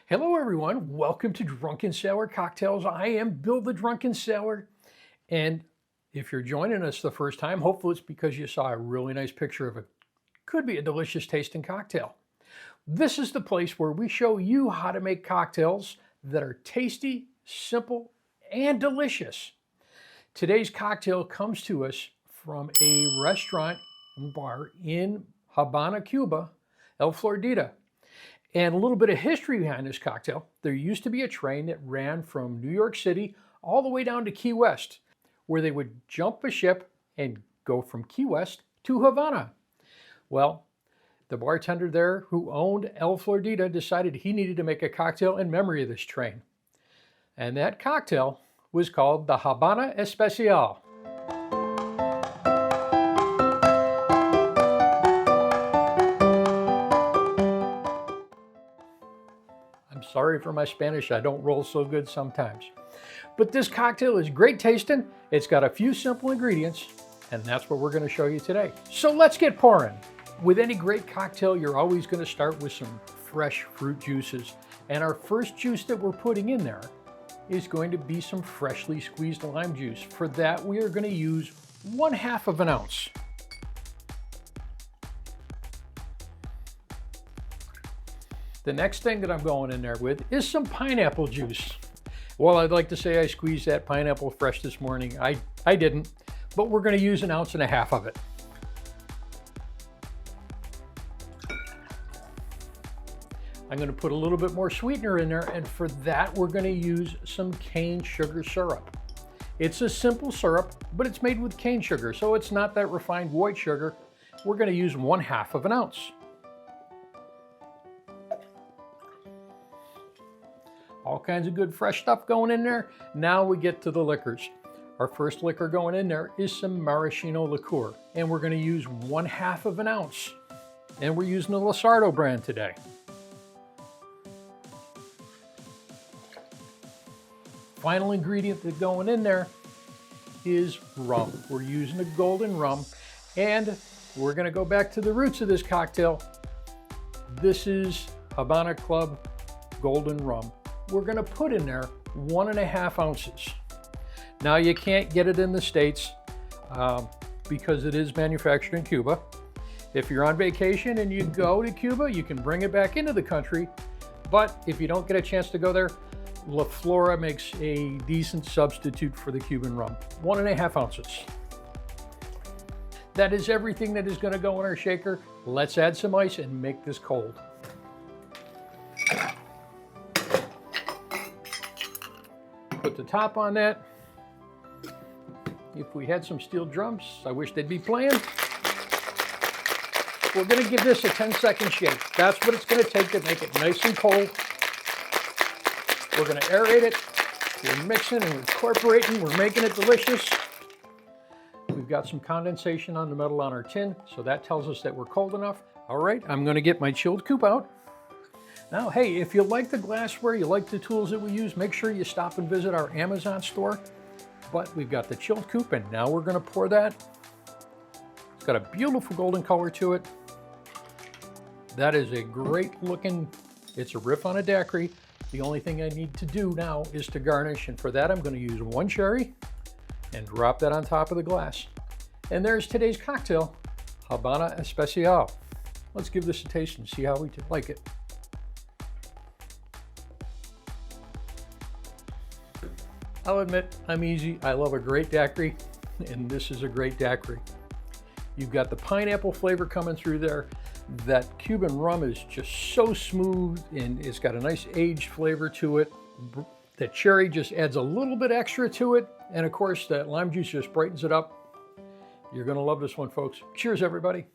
Hello everyone, welcome to Drunken Sailor Cocktails. I am Bill the Drunken Sailor, and if you're joining us the first time, hopefully it's because you saw a really nice picture of could be a delicious tasting cocktail. This is the place where we show you how to make cocktails that are tasty, simple, and delicious. Today's cocktail comes to us from a restaurant and bar in Havana, Cuba, El Floridita. And a little bit of history behind this cocktail. There used to be a train that ran from New York City all the way down to Key West, where they would jump a ship and go from Key West to Havana. Well, the bartender there who owned El Floridita decided he needed to make a cocktail in memory of this train. And that cocktail was called the Havana Especial. Sorry for my Spanish, I don't roll so good sometimes. But this cocktail is great tasting. It's got a few simple ingredients, and that's what we're going to show you today. So let's get pouring. With any great cocktail, you're always going to start with some fresh fruit juices. And our first juice that we're putting in there is going to be some freshly squeezed lime juice. For that, we are going to use 1/2 ounce. The next thing that I'm going in there with is some pineapple juice. Well, I'd like to say I squeezed that pineapple fresh this morning. I didn't, but we're going to use 1.5 ounces of it. I'm going to put a little bit more sweetener in there, and for that we're going to use some cane sugar syrup. It's a simple syrup, but it's made with cane sugar, so it's not that refined white sugar. We're going to use 1/2 ounce. All kinds of good fresh stuff going in there. Now we get to the liquors. Our first liquor going in there is some maraschino liqueur, and we're going to use 1/2 ounce. And we're using the Losardo brand today. Final ingredient that's going in there is rum. We're using a golden rum, and we're going to go back to the roots of this cocktail. This is Havana Club golden rum. We're going to put in there 1.5 ounces. Now you can't get it in the States because it is manufactured in Cuba. If you're on vacation and you go to Cuba, you can bring it back into the country. But if you don't get a chance to go there, La Flora makes a decent substitute for the Cuban rum. 1.5 ounces. That is everything that is going to go in our shaker. Let's add some ice and make this cold. Put the top on that. If we had some steel drums, I wish they'd be playing. We're going to give this a 10-second shake. That's what it's going to take to make it nice and cold. We're going to aerate it. We're mixing and incorporating. We're making it delicious. We've got some condensation on the metal on our tin, so that tells us that we're cold enough. All right, I'm going to get my chilled coupe out. Now, hey, if you like the glassware, you like the tools that we use, make sure you stop and visit our Amazon store. But we've got the chilled coupe, and now we're going to pour that. It's got a beautiful golden color to it. That is a great looking, it's a riff on a daiquiri. The only thing I need to do now is to garnish, and for that I'm going to use 1 cherry and drop that on top of the glass. And there's today's cocktail, Havana Especial. Let's give this a taste and see how we like it. I'll admit, I'm easy. I love a great daiquiri, and this is a great daiquiri. You've got the pineapple flavor coming through there. That Cuban rum is just so smooth, and it's got a nice aged flavor to it. The cherry just adds a little bit extra to it, and of course, that lime juice just brightens it up. You're gonna love this one, folks. Cheers, everybody.